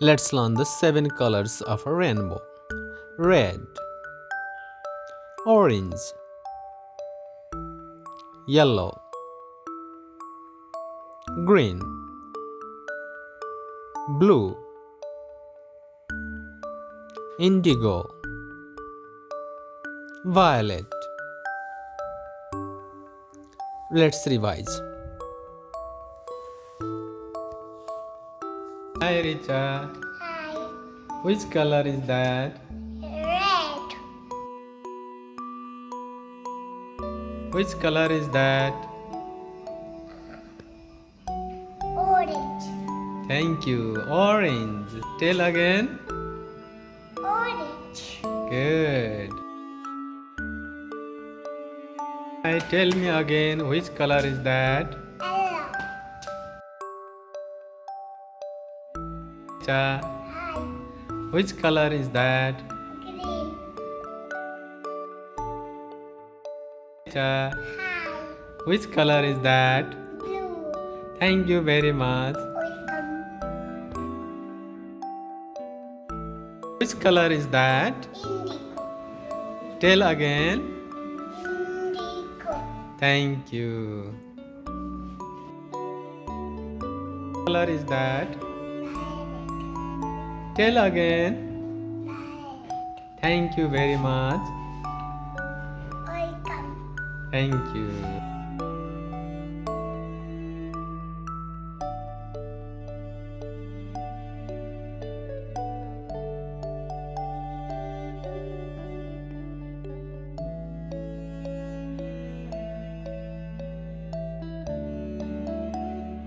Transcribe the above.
Let's learn the 7 colors of a rainbow. Red, orange, yellow, green, blue, indigo, violet. Let's revise. Hi Richa. Hi. Which color is that? Red. Which color is that? Orange. Thank you. Orange. Tell again. Orange. Good. Hi, tell me again which color is that? Yellow. Richa. Hi. Which color is that? Green. Richa. Hi. Which color is that? Blue. Thank you very much. Welcome. Which color is that? Indigo. Tell again. Indigo. Thank you. What color is that? Violet. Tell again. Violet. Thank you very much. Welcome. Thank you.